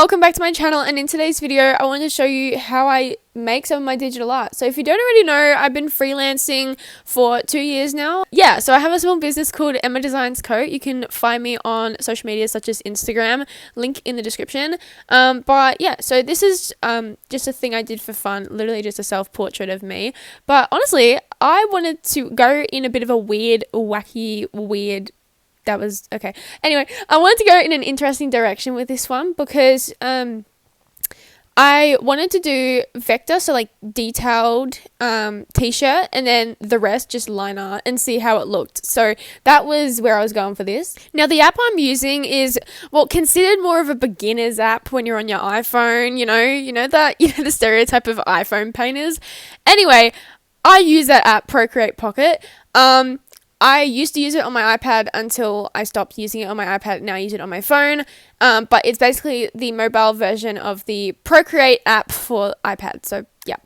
welcome back to my channel, and in today's video I want to show you how I make some of my digital art. So if you don't already know, I've been freelancing for 2 years now. Yeah, so I have a small business called emmadesignsco. You can find me on social media such as Instagram, link in the description. But yeah, so this is just a thing I did for fun, literally just a self-portrait of me. But honestly, I wanted to go in a bit of a weird that was okay. Anyway, I wanted to go in an interesting direction with this one because I wanted to do vector, so like detailed t-shirt, and then the rest just line art and see how it looked. So that was where I was going for this. Now the app I'm using is, well, considered more of a beginner's app when you're on your iPhone, you know the stereotype of iPhone painters. Anyway, I use that app, Procreate Pocket. I used to use it on my iPad until I stopped using it on my iPad. Now I use it on my phone. But it's basically the mobile version of the Procreate app for iPad. So yeah.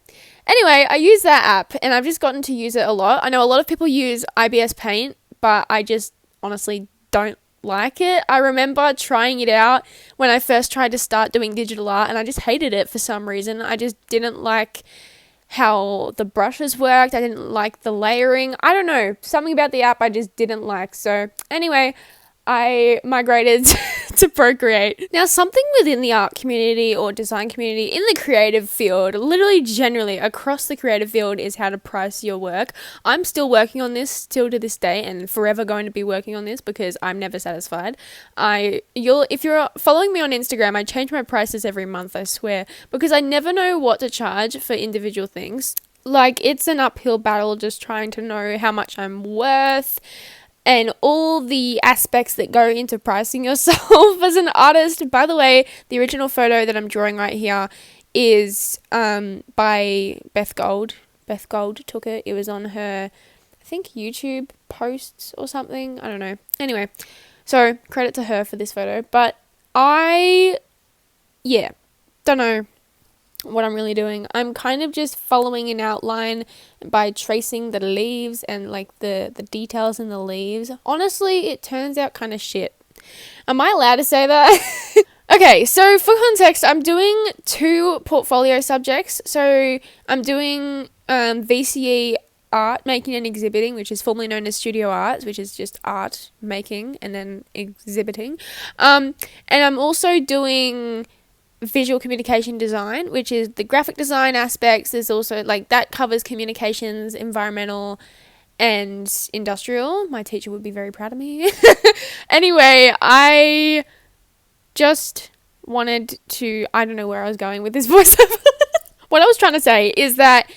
Anyway, I use that app and I've just gotten to use it a lot. I know a lot of people use IBS Paint, but I just honestly don't like it. I remember trying it out when I first tried to start doing digital art and I just hated it for some reason. I just didn't like how the brushes worked. I didn't like the layering. I don't know. Something about the app I just didn't like. So anyway, I migrated to Procreate. Now, something within the art community or design community in the creative field, literally generally across the creative field, is how to price your work. I'm still working on this still to this day and forever going to be working on this because I'm never satisfied. If you're following me on Instagram, I change my prices every month, I swear, because I never know what to charge for individual things. Like, it's an uphill battle just trying to know how much I'm worth and all the aspects that go into pricing yourself as an artist. By the way, the original photo that I'm drawing right here is by Beth Gold. Beth Gold took it. It was on her, I think, YouTube posts or something. I don't know. Anyway, so credit to her for this photo. But don't know what I'm really doing. I'm kind of just following an outline by tracing the leaves and like the details in the leaves. Honestly, it turns out kind of shit. Am I allowed to say that? Okay, so for context, I'm doing 2 portfolio subjects. So I'm doing VCE art making and exhibiting, which is formerly known as studio arts, which is just art making and then exhibiting. And I'm also doing visual communication design, which is the graphic design aspects. There's also like that covers communications, environmental and industrial. My teacher would be very proud of me. Anyway, I just wanted to, I don't know where I was going with this voiceover. What I was trying to say is that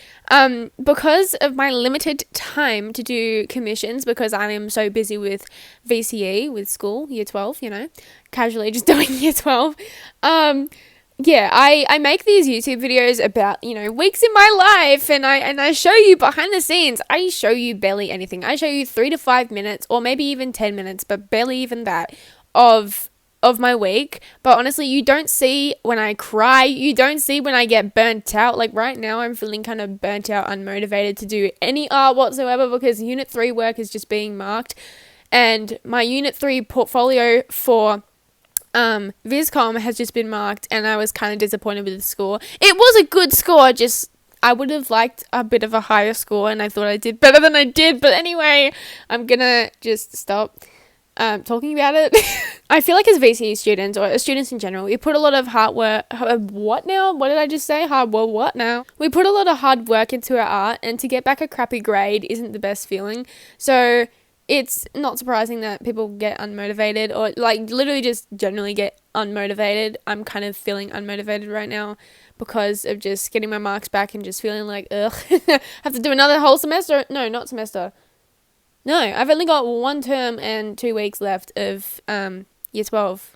because of my limited time to do commissions, because I am so busy with VCE, with school, year 12, casually just doing year 12, I make these YouTube videos about, weeks in my life, and I show you behind the scenes. I show you barely anything. I show you 3 to 5 minutes, or maybe even 10 minutes, but barely even that, of my week. But honestly, you don't see when I cry. You don't see when I get burnt out. Like right now, I'm feeling kind of burnt out, unmotivated to do any art whatsoever because Unit 3 work is just being marked. And my Unit 3 portfolio for Viscom has just been marked, and I was kind of disappointed with the score. It was a good score, just I would have liked a bit of a higher score, and I thought I did better than I did. But anyway, I'm gonna just stop talking about it. I feel like as VCE students, or as students in general, we put a lot of hard work. What now? What did I just say? What now? We put a lot of hard work into our art, and to get back a crappy grade isn't the best feeling. So it's not surprising that people get unmotivated, or like literally just generally get unmotivated. I'm kind of feeling unmotivated right now because of just getting my marks back and just feeling like, ugh, have to do another whole semester. No, not semester. No, I've only got 1 term and 2 weeks left of year 12.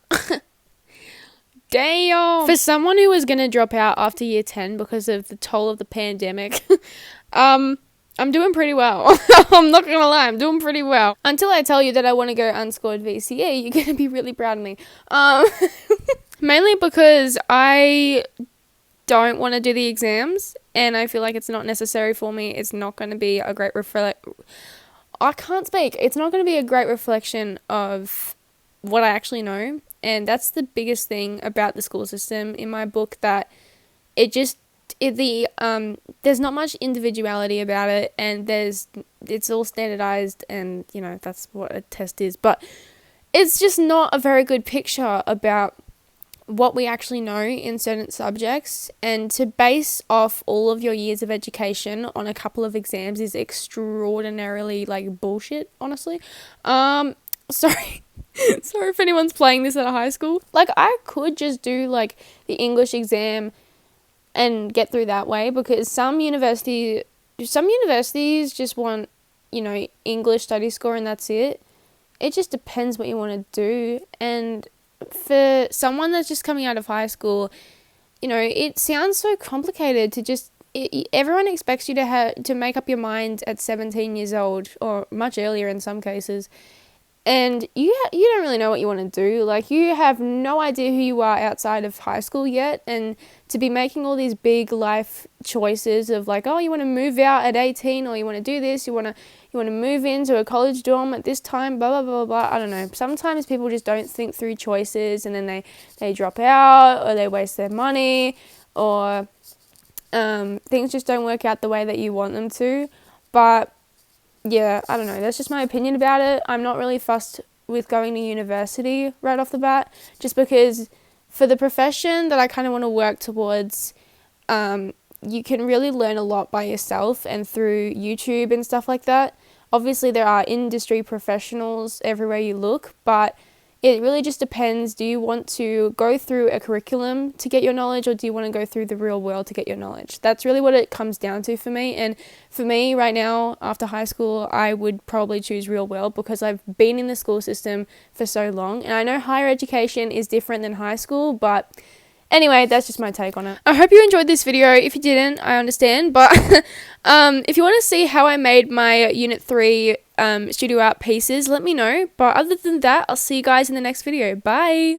Damn. For someone who was going to drop out after year 10 because of the toll of the pandemic, I'm doing pretty well. I'm not going to lie, I'm doing pretty well. Until I tell you that I want to go unscored VCE, you're going to be really proud of me. Mainly because I don't want to do the exams, and I feel like it's not necessary for me. It's not going to be a great I can't speak. It's not going to be a great reflection of what I actually know And that's the biggest thing about the school system in my book, that there's not much individuality about it, and it's all standardized, and that's what a test is, but it's just not a very good picture about what we actually know in certain subjects. And to base off all of your years of education on a couple of exams is extraordinarily bullshit, honestly. Sorry sorry if anyone's playing this at a high school. I could just do the English exam and get through that way, because some universities just want English study score and that's it. It just depends what you want to do. And for someone that's just coming out of high school, it sounds so complicated to just everyone expects you to make up your mind at 17 years old, or much earlier in some cases. And you don't really know what you want to do. You have no idea who you are outside of high school yet. And to be making all these big life choices of you want to move out at 18, or you want to do this, you want to move into a college dorm at this time, blah, blah, blah, blah. I don't know. Sometimes people just don't think through choices, and then they drop out, or they waste their money, or things just don't work out the way that you want them to. But yeah, I don't know. That's just my opinion about it. I'm not really fussed with going to university right off the bat, just because for the profession that I kind of want to work towards, you can really learn a lot by yourself and through YouTube and stuff like that. Obviously, there are industry professionals everywhere you look, but it really just depends. Do you want to go through a curriculum to get your knowledge, or do you want to go through the real world to get your knowledge? That's really what it comes down to for me. And for me right now, after high school, I would probably choose real world, because I've been in the school system for so long. And I know higher education is different than high school, but anyway, that's just my take on it. I hope you enjoyed this video. If you didn't, I understand. But if you want to see how I made my Unit 3 studio art pieces, let me know. But other than that, I'll see you guys in the next video. Bye!